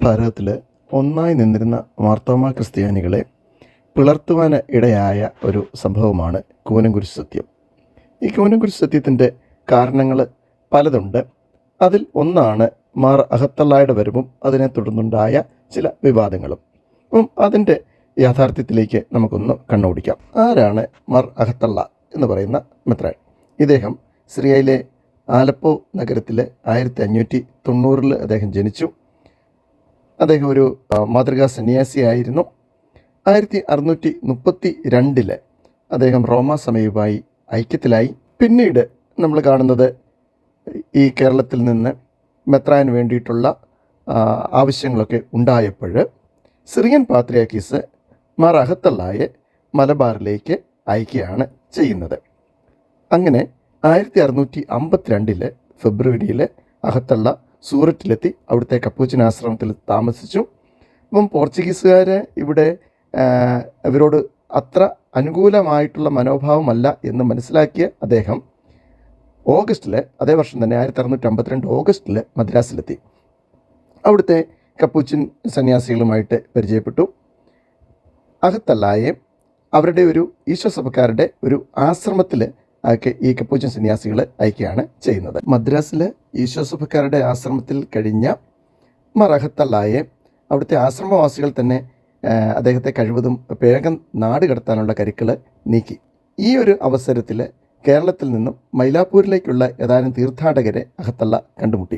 ഭാരതത്തിൽ ഒന്നായി നിന്നിരുന്ന മാർത്തോമാ ക്രിസ്ത്യാനികളെ പിളർത്തുവാൻ ഇടയായ ഒരു സംഭവമാണ് കൂനംകുരിശ് സത്യം. ഈ കൂനംകുരിശ് സത്യത്തിൻ്റെ കാരണങ്ങൾ പലതുണ്ട്. അതിൽ ഒന്നാണ് മാർ അഹത്തള്ളായുടെ വരവും അതിനെ തുടർന്നുണ്ടായ ചില വിവാദങ്ങളും. അപ്പം അതിൻ്റെ യാഥാർത്ഥ്യത്തിലേക്ക് നമുക്കൊന്ന് കണ്ണോടിക്കാം. ആരാണ് മാർ അഹത്തള്ള എന്ന് പറയുന്ന മെത്രാൻ? ഇദ്ദേഹം സിറിയയിലെ ആലപ്പോ നഗരത്തിൽ 1590 അദ്ദേഹം ജനിച്ചു. അദ്ദേഹം ഒരു മാതൃകാ സന്യാസിയായിരുന്നു. 1632 അദ്ദേഹം റോമാ സഭയുമായി ഐക്യത്തിലായി. പിന്നീട് നമ്മൾ കാണുന്നത് ഈ കേരളത്തിൽ നിന്ന് മെത്രാന് വേണ്ടിയിട്ടുള്ള ആവശ്യങ്ങളൊക്കെ ഉണ്ടായപ്പോൾ സിറിയൻ പാത്രിയാർക്കീസ് മാർ അഹത്തള്ളായെ മലബാറിലേക്ക് അയക്കുകയാണ് ചെയ്യുന്നത്. അങ്ങനെ 1652 ഫെബ്രുവരിയിൽ അഹത്തള്ള സൂററ്റിലെത്തി അവിടുത്തെ കപ്പൂച്ചിൻ ആശ്രമത്തിൽ താമസിച്ചു. അപ്പം പോർച്ചുഗീസുകാർ ഇവിടെ ഇവരോട് അത്ര അനുകൂലമായിട്ടുള്ള മനോഭാവമല്ല എന്ന് മനസ്സിലാക്കിയ അദ്ദേഹം അതേ വർഷം തന്നെ 1652 ഓഗസ്റ്റിൽ മദ്രാസിലെത്തി. അവിടുത്തെ കപ്പൂച്ചിൻ സന്യാസികളുമായിട്ട് പരിചയപ്പെട്ടു. അഹത്തള്ളായെ അവരുടെ ഒരു ഈശോസഭക്കാരുടെ ഒരു ആശ്രമത്തിൽ ഈ കപ്പൂച്ചിൻ സന്യാസികൾ അയക്കുകയാണ് ചെയ്യുന്നത്. മദ്രാസിൽ ഈശോസഭക്കാരുടെ ആശ്രമത്തിൽ കഴിഞ്ഞ മാർ അഹത്തള്ളായെ അവിടുത്തെ ആശ്രമവാസികൾ തന്നെ അദ്ദേഹത്തെ കഴിവതും വേഗം നാട് കടത്താനുള്ള കരുക്കൾ നീക്കി. ഈ ഒരു അവസരത്തിൽ കേരളത്തിൽ നിന്നും മൈലാപ്പൂരിലേക്കുള്ള ഏതാനും തീർത്ഥാടകരെ അഹത്തള്ള കണ്ടുമുട്ടി.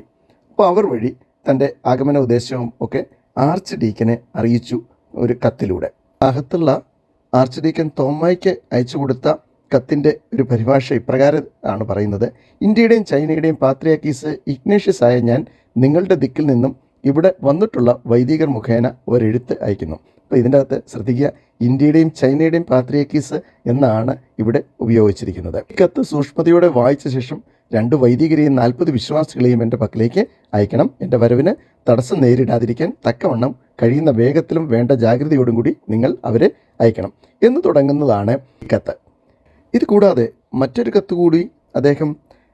അപ്പോൾ അവർ വഴി തൻ്റെ ആഗമന ഉദ്ദേശവും ഒക്കെ ആർച്ച് ഡീക്കനെ അറിയിച്ചു ഒരു കത്തിലൂടെ. അഹത്തള്ള ആർച്ച് ഡീക്കൻ തോമായ്ക്ക് അയച്ചു കൊടുത്ത കത്തിൻ്റെ ഒരു പരിഭാഷ ഇപ്രകാരം ആണ് പറയുന്നത്: ഇന്ത്യയുടെയും ചൈനയുടെയും പാത്രിയാർക്കീസ് ഇഗ്നേഷ്യസ് ആയ ഞാൻ നിങ്ങളുടെ ദിക്കിൽ നിന്നും ഇവിടെ വന്നിട്ടുള്ള വൈദികർ മുഖേന ഒരെഴുത്ത് അയക്കുന്നു. അപ്പോൾ ഇതിൻ്റെ അകത്ത് ശ്രദ്ധിക്കുക, ഇന്ത്യയുടെയും ചൈനയുടെയും പാത്രിയാർക്കീസ് എന്നാണ് ഇവിടെ ഉപയോഗിച്ചിരിക്കുന്നത്. ഈ കത്ത് സൂക്ഷ്മതയോടെ വായിച്ച ശേഷം 2 വൈദികരെയും 40 വിശ്വാസികളെയും എൻ്റെ പക്കലേക്ക് അയക്കണം. എൻ്റെ വരവിന് തടസ്സം നേരിടാതിരിക്കാൻ തക്കവണ്ണം കഴിയുന്ന വേഗത്തിലും വേണ്ട ജാഗ്രതയോടും കൂടി നിങ്ങൾ അവരെ അയക്കണം എന്ന് തുടങ്ങുന്നതാണ് ഈ കത്ത്. ഇത് കൂടാതെ മറ്റൊരു കത്ത് കൂടി അദ്ദേഹം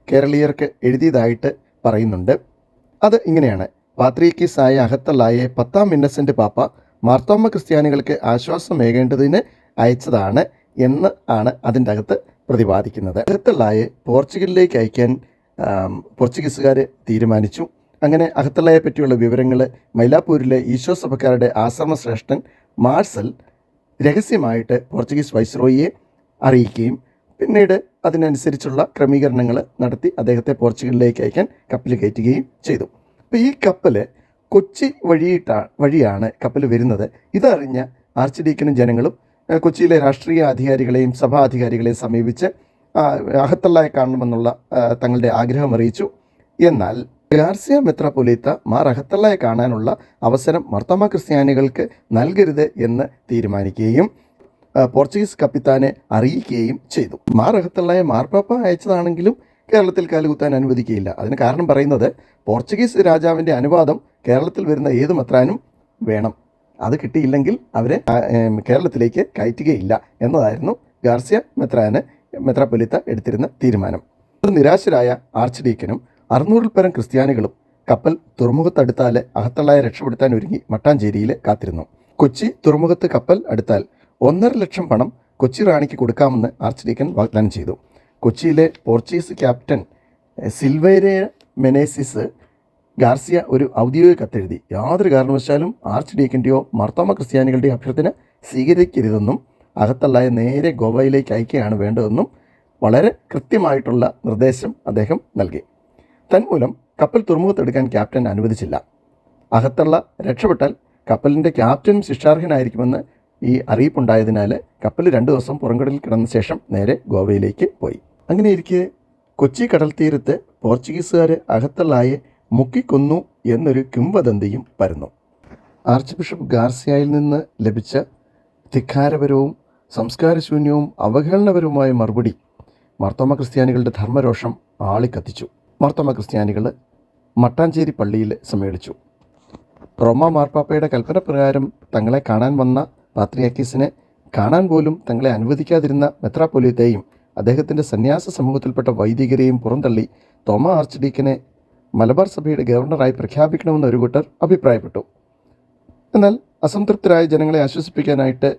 കേരളീയർക്ക് എഴുതിയതായിട്ട് പറയുന്നുണ്ട്. അത് ഇങ്ങനെയാണ്: പാത്രിയാർക്കീസായ അഹത്തള്ളായെ 10-ാം ഇന്നസെൻ്റ് പാപ്പ മാർത്തോമ ക്രിസ്ത്യാനികൾക്ക് ആശ്വാസമേകേണ്ടതിന് അയച്ചതാണ് എന്ന് ആണ് അതിൻ്റെ അകത്ത് പ്രതിപാദിക്കുന്നത്. അഹത്തള്ളായെ പോർച്ചുഗലിലേക്ക് അയക്കാൻ പോർച്ചുഗീസുകാർ തീരുമാനിച്ചു. അങ്ങനെ അഹത്തള്ളായെ പറ്റിയുള്ള വിവരങ്ങൾ മൈലാപ്പൂരിലെ ഈശോസഭക്കാരുടെ ആശ്രമശ്രേഷ്ഠൻ മാർസൽ രഹസ്യമായിട്ട് പോർച്ചുഗീസ് വൈസ്രോയിയെ അറിയിക്കുകയും പിന്നീട് അതിനനുസരിച്ചുള്ള ക്രമീകരണങ്ങൾ നടത്തി അദ്ദേഹത്തെ പോർച്ചുഗലിലേക്ക് അയക്കാൻ കപ്പൽ കയറ്റുകയും ചെയ്തു. അപ്പോൾ ഈ കപ്പൽ കൊച്ചി വഴിയാണ് കപ്പൽ വരുന്നത്. ഇതറിഞ്ഞ ആർച്ച് ഡീക്കനും ജനങ്ങളും കൊച്ചിയിലെ രാഷ്ട്രീയ അധികാരികളെയും സഭാ അധികാരികളെയും സമീപിച്ച് അഹത്തള്ളായെ കാണണമെന്നുള്ള തങ്ങളുടെ ആഗ്രഹം അറിയിച്ചു. എന്നാൽ ഗാർസിയ മെത്രാപ്പൊലീത്ത മാർ അഹത്തള്ളായെ കാണാനുള്ള അവസരം മാർത്തോമാ ക്രിസ്ത്യാനികൾക്ക് നൽകരുത് എന്ന് തീരുമാനിക്കുകയും പോർച്ചുഗീസ് കപ്പിത്താനെ അറിയിക്കുകയും ചെയ്തു. മാർ അഹത്തള്ളായെ മാർപ്പാപ്പ അയച്ചതാണെങ്കിലും കേരളത്തിൽ കാലുകുത്താൻ അനുവദിക്കുകയില്ല. അതിന് കാരണം പറയുന്നത് പോർച്ചുഗീസ് രാജാവിൻ്റെ അനുവാദം കേരളത്തിൽ വരുന്ന ഏത് മെത്രാനും വേണം. അത് കിട്ടിയില്ലെങ്കിൽ അവരെ കേരളത്തിലേക്ക് കയറ്റുകയില്ല എന്നതായിരുന്നു ഗാർസിയ മെത്രാപ്പൊലീത്ത എടുത്തിരുന്ന തീരുമാനം. നിരാശരായ ആർച്ച് ഡീക്കനും 600-ൽ പരം ക്രിസ്ത്യാനികളും കപ്പൽ തുറമുഖത്തടുത്താൽ അഹത്തള്ളായെ രക്ഷപ്പെടുത്താൻ ഒരുങ്ങി മട്ടാഞ്ചേരിയിൽ കാത്തിരുന്നു. കൊച്ചി തുറമുഖത്ത് കപ്പൽ അടുത്താൽ 1.5 ലക്ഷം പണം കൊച്ചി റാണിക്ക് കൊടുക്കാമെന്ന് ആർച്ച് ഡീക്കൻ വാഗ്ദാനം ചെയ്തു. കൊച്ചിയിലെ പോർച്ചുഗീസ് ക്യാപ്റ്റൻ സിൽവേരെ മെനേസിസ് ഗാർസിയ ഒരു ഔദ്യോഗിക കത്തെഴുതി യാതൊരു കാരണവശാലും ആർച്ച് ഡീക്കൻ്റെയോ മാർത്തോമ ക്രിസ്ത്യാനികളുടെയോ അഭ്യർത്ഥന സ്വീകരിക്കരുതെന്നും അഹത്തള്ളായെ നേരെ ഗോവയിലേക്ക് അയക്കുകയാണ് വേണ്ടതെന്നും വളരെ കൃത്യമായിട്ടുള്ള നിർദ്ദേശം അദ്ദേഹം നൽകി. തന്മൂലം കപ്പൽ തുറമുഖത്തെടുക്കാൻ ക്യാപ്റ്റൻ അനുവദിച്ചില്ല. അഹത്തള്ള രക്ഷപ്പെട്ടാൽ കപ്പലിൻ്റെ ക്യാപ്റ്റനും ശിക്ഷാർഹനായിരിക്കുമെന്ന് ഈ അറിയിപ്പുണ്ടായതിനാൽ കപ്പൽ 2 ദിവസം പുറംകടലിൽ കിടന്ന ശേഷം നേരെ ഗോവയിലേക്ക് പോയി. അങ്ങനെ ഇരിക്കെ കൊച്ചി കടൽ തീരത്ത് പോർച്ചുഗീസുകാർ അഹത്തള്ളായെ മുക്കിക്കൊന്നു എന്നൊരു കിംവദന്തിയും പരന്നു. ആർച്ച് ബിഷപ്പ് ഗാർസിയയിൽ നിന്ന് ലഭിച്ച ധിക്കാരപരവും സംസ്കാരശൂന്യവും അവഹേളനപരവുമായ മറുപടി മാർത്തോമ ക്രിസ്ത്യാനികളുടെ ധർമ്മരോഷം ആളിക്കത്തിച്ചു. മാർത്തോമ ക്രിസ്ത്യാനികൾ മട്ടാഞ്ചേരി പള്ളിയിൽ സമ്മേളിച്ചു. റോമാ മാർപ്പാപ്പയുടെ കൽപ്പന പ്രകാരം തങ്ങളെ കാണാൻ വന്ന പാത്രിയാർക്കീസിനെ കാണാൻ പോലും തങ്ങളെ അനുവദിക്കാതിരുന്ന മെത്രാപ്പൊലീത്തയെയും അദ്ദേഹത്തിൻ്റെ സന്യാസ സമൂഹത്തിൽപ്പെട്ട വൈദികരെയും പുറന്തള്ളി തോമാ ആർച്ച് ഡീക്കനെ മലബാർ സഭയുടെ ഗവർണറായി പ്രഖ്യാപിക്കണമെന്ന് ഒരു കൂട്ടർ അഭിപ്രായപ്പെട്ടു. എന്നാൽ അസംതൃപ്തരായ ജനങ്ങളെ ആശ്വസിപ്പിക്കാനായിട്ട്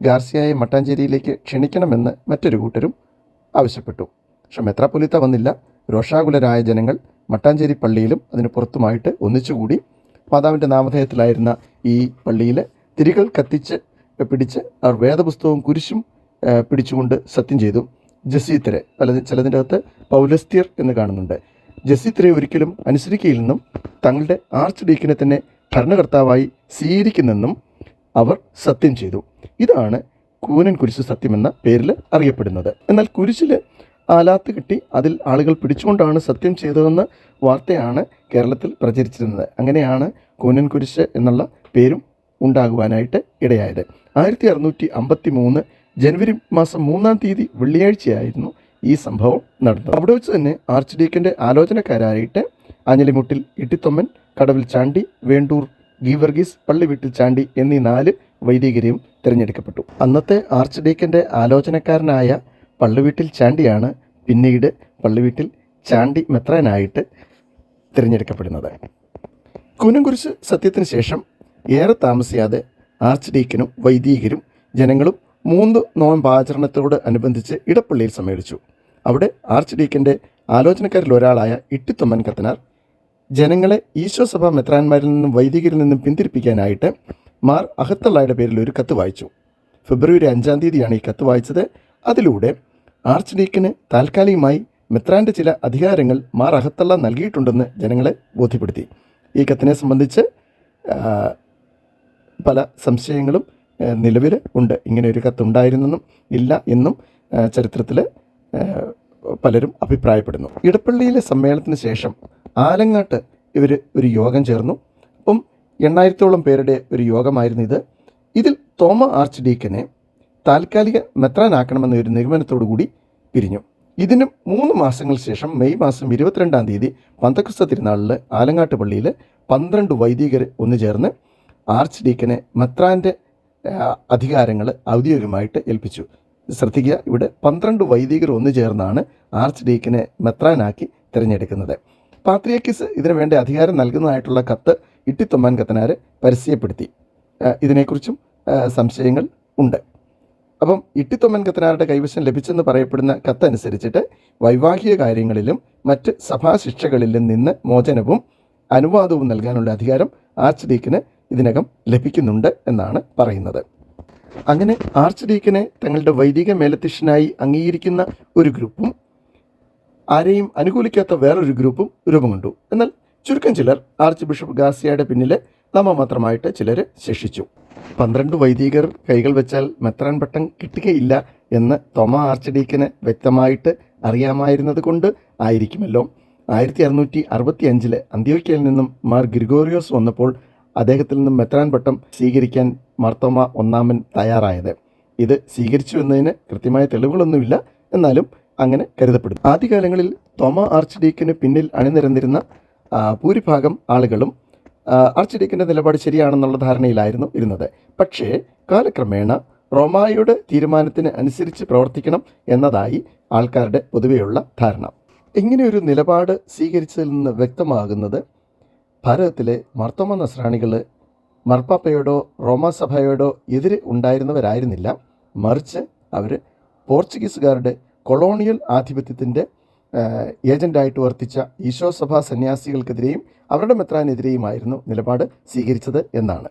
ഗാർസിയയെ മട്ടാഞ്ചേരിയിലേക്ക് ക്ഷണിക്കണമെന്ന് മറ്റൊരു കൂട്ടരും ആവശ്യപ്പെട്ടു. പക്ഷെ മെത്രാപ്പൊലീത്ത വന്നില്ല. രോഷാകുലരായ ജനങ്ങൾ മട്ടാഞ്ചേരി പള്ളിയിലും അതിന് പുറത്തുമായിട്ട് ഒന്നിച്ചുകൂടി മാതാവിൻ്റെ നാമധേയത്തിലായിരുന്ന ഈ പള്ളിയിൽ തിരികൾ കത്തിച്ച് പിടിച്ച് അവർ വേദപുസ്തകവും കുരിശും പിടിച്ചുകൊണ്ട് സത്യം ചെയ്തു. ജസീത്തരെ ചിലതിൻ്റെ അകത്ത് പൗലസ്ത്യർ എന്ന് കാണുന്നുണ്ട്. ജസീത്തരെ ഒരിക്കലും അനുസരിക്കയില്ലെന്നും തങ്ങളുടെ ആർച്ച് ഡീക്കിനെ തന്നെ ഭരണകർത്താവായി സ്വീകരിക്കുന്നെന്നും അവർ സത്യം ചെയ്തു. ഇതാണ് കൂനൻ കുരിശ് സത്യം എന്ന പേരിൽ അറിയപ്പെടുന്നത്. എന്നാൽ കുരിശിൽ ആലാത്ത് കെട്ടി അതിൽ ആളുകൾ പിടിച്ചുകൊണ്ടാണ് സത്യം ചെയ്തതെന്ന വാർത്തയാണ് കേരളത്തിൽ പ്രചരിച്ചിരുന്നത്. അങ്ങനെയാണ് കൂനൻ കുരിശ് എന്നുള്ള പേരും ഉണ്ടാകുവാനായിട്ട് ഇടയായത്. 1653 ജനുവരി മാസം 3-ാം തീയതി വെള്ളിയാഴ്ചയായിരുന്നു ഈ സംഭവം നടന്നത്. അവിടെ വെച്ച് തന്നെ ആർച്ച് ഡീക്കൻ്റെ ആലോചനക്കാരായിട്ട് ആഞ്ഞലിമുട്ടിൽ ഇട്ടിത്തൊമ്മൻ, കടവിൽ ചാണ്ടി, വേണ്ടൂർ ഗീവർഗീസ്, പള്ളിവീട്ടിൽ ചാണ്ടി എന്നീ 4 വൈദികരെയും തിരഞ്ഞെടുക്കപ്പെട്ടു. അന്നത്തെ ആർച്ച് ഡീക്കൻ്റെ ആലോചനക്കാരനായ പള്ളിവീട്ടിൽ ചാണ്ടിയാണ് പിന്നീട് പള്ളിവീട്ടിൽ ചാണ്ടി മെത്രാനായിട്ട് തിരഞ്ഞെടുക്കപ്പെടുന്നത്. കൂനൻകുരിശ് സത്യത്തിന് ശേഷം ഏറെ താമസിയാതെ ആർച്ച് ഡീക്കനും വൈദികരും ജനങ്ങളും 3 നോയമ്പാചരണത്തോട് അനുബന്ധിച്ച് ഇടപ്പള്ളിയിൽ സമ്മേളിച്ചു. അവിടെ ആർച്ച് ഡീക്കൻ്റെ ആലോചനക്കാരിൽ ഒരാളായ ഇട്ടിത്തൊമ്മൻ കത്തനാർ ജനങ്ങളെ ഈശോ സഭാ മെത്രാന്മാരിൽ നിന്നും വൈദികരിൽ നിന്നും പിന്തിരിപ്പിക്കാനായിട്ട് മാർ അഹത്തള്ളയുടെ പേരിൽ ഒരു കത്ത് വായിച്ചു. ഫെബ്രുവരി 5-ാം തീയതിയാണ് ഈ കത്ത് വായിച്ചത്. അതിലൂടെ ആർച്ച് ഡീക്കന് താൽക്കാലികമായി മെത്രാൻ്റെ ചില അധികാരങ്ങൾ മാർ അഹത്തള്ള നൽകിയിട്ടുണ്ടെന്ന് ജനങ്ങളെ ബോധ്യപ്പെടുത്തി. ഈ കത്തിനെ സംബന്ധിച്ച് പല സംശയങ്ങളും നിലവിൽ ഉണ്ട്. ഇങ്ങനെ ഒരു കത്തുണ്ടായിരുന്നെന്നും ഇല്ല എന്നും ചരിത്രത്തിൽ പലരും അഭിപ്രായപ്പെടുന്നു. ഇടപ്പള്ളിയിലെ സമ്മേളനത്തിന് ശേഷം ആലങ്ങാട്ട് ഇവർ ഒരു യോഗം ചേർന്നു. അപ്പം 8,000-ഓളം പേരുടെ ഒരു യോഗമായിരുന്നു ഇത്. ഇതിൽ തോമ ആർച്ച് ഡീക്കനെ താൽക്കാലിക മെത്രാനാക്കണമെന്ന ഒരു നിഗമനത്തോടു കൂടി പിരിഞ്ഞു. ഇതിന് 3 മാസങ്ങൾ ശേഷം മെയ് മാസം 22-ാം തീയതി പന്തക്കുസ്ത തിരുനാളിൽ ആലങ്ങാട്ട് പള്ളിയിൽ 12 വൈദികർ ഒന്നുചേർന്ന് ആർച്ച് ഡീക്കനെ മെത്രാൻ്റെ അധികാരങ്ങൾ ഔദ്യോഗികമായിട്ട് ഏൽപ്പിച്ചു. ശ്രദ്ധിക്കുക, ഇവിടെ 12 വൈദികർ ഒന്നുചേർന്നാണ് ആർച്ച് ഡീക്കനെ മെത്രാനാക്കി തിരഞ്ഞെടുക്കുന്നത്. പാത്രിയർക്കീസ് ഇതിനു വേണ്ട അധികാരം നൽകുന്നതായിട്ടുള്ള കത്ത് ഇട്ടിത്തൊമ്മൻ കത്തനാർ പരസ്യപ്പെടുത്തി. ഇതിനെക്കുറിച്ചും സംശയങ്ങൾ ഉണ്ട്. അപ്പം ഇട്ടിത്തൊമ്മൻ കത്തനാരുടെ കൈവശം ലഭിച്ചെന്ന് പറയപ്പെടുന്ന കത്തനുസരിച്ചിട്ട് വൈവാഹിക കാര്യങ്ങളിലും മറ്റ് സഭാശിക്ഷകളിലും നിന്ന് മോചനവും അനുവാദവും നൽകാനുള്ള അധികാരം ആർച്ച് ഡീക്കന് ഇതിനകം ലഭിക്കുന്നുണ്ട് എന്നാണ് പറയുന്നത്. അങ്ങനെ ആർച്ച് ഡീക്കനെ തങ്ങളുടെ വൈദിക മേലധ്യക്ഷനായി അംഗീകരിക്കുന്ന ഒരു ഗ്രൂപ്പും ആരെയും അനുകൂലിക്കാത്ത വേറൊരു ഗ്രൂപ്പും രൂപം കൊണ്ടു. എന്നാൽ ചുരുക്കം ചിലർ ആർച്ച് ബിഷപ്പ് ഗാർസിയയുടെ പിന്നിൽ നാമമാത്രമായിട്ട് ചിലർ ശേഷിച്ചു. 12 വൈദികർ കൈകൾ വെച്ചാൽ മെത്രാൻ പട്ടം കിട്ടുകയില്ല എന്ന് തോമ ആർച്ച് ഡീക്കന് വ്യക്തമായിട്ട് അറിയാമായിരുന്നത് കൊണ്ട് ആയിരിക്കുമല്ലോ 1665 അന്ത്യോക്യയിൽ നിന്നും മാർ ഗ്രിഗോറിയോസ് വന്നപ്പോൾ അദ്ദേഹത്തിൽ നിന്നും മെത്രാൻ പട്ടം സ്വീകരിക്കാൻ മാർത്തോമ 1-ാമൻ തയ്യാറായത്. ഇത് സ്വീകരിച്ചു എന്നതിന് കൃത്യമായ തെളിവുകളൊന്നുമില്ല, എന്നാലും അങ്ങനെ കരുതപ്പെടുന്നു. ആദ്യകാലങ്ങളിൽ തോമ ആർച്ച് ഡീക്കന് പിന്നിൽ അണിനിരന്നിരുന്ന ഭൂരിഭാഗം ആളുകളും ആർച്ച് ഡീക്കൻ്റെ നിലപാട് ശരിയാണെന്നുള്ള ധാരണയിലായിരുന്നു ഇരുന്നത്. പക്ഷേ കാലക്രമേണ റോമായുടെ തീരുമാനത്തിന് അനുസരിച്ച് പ്രവർത്തിക്കണം എന്നതായി ആൾക്കാരുടെ പൊതുവെയുള്ള ധാരണ. ഇങ്ങനെയൊരു നിലപാട് സ്വീകരിച്ചതിൽ നിന്ന് വ്യക്തമാകുന്നത് ഭാരതത്തിലെ മാർത്തോമ നസ്രാണികൾ മാർപ്പാപ്പയോടോ റോമാസഭയോടോ എതിരെ ഉണ്ടായിരുന്നവരായിരുന്നില്ല. മറിച്ച് അവർ പോർച്ചുഗീസുകാരുടെ കൊളോണിയൽ ആധിപത്യത്തിൻ്റെ ഏജൻ്റായിട്ട് വർത്തിച്ച ഈശോ സഭാ സന്യാസികൾക്കെതിരെയും അവരുടെ മെത്രാനെതിരെയുമായിരുന്നു നിലപാട് സ്വീകരിച്ചത് എന്നാണ്.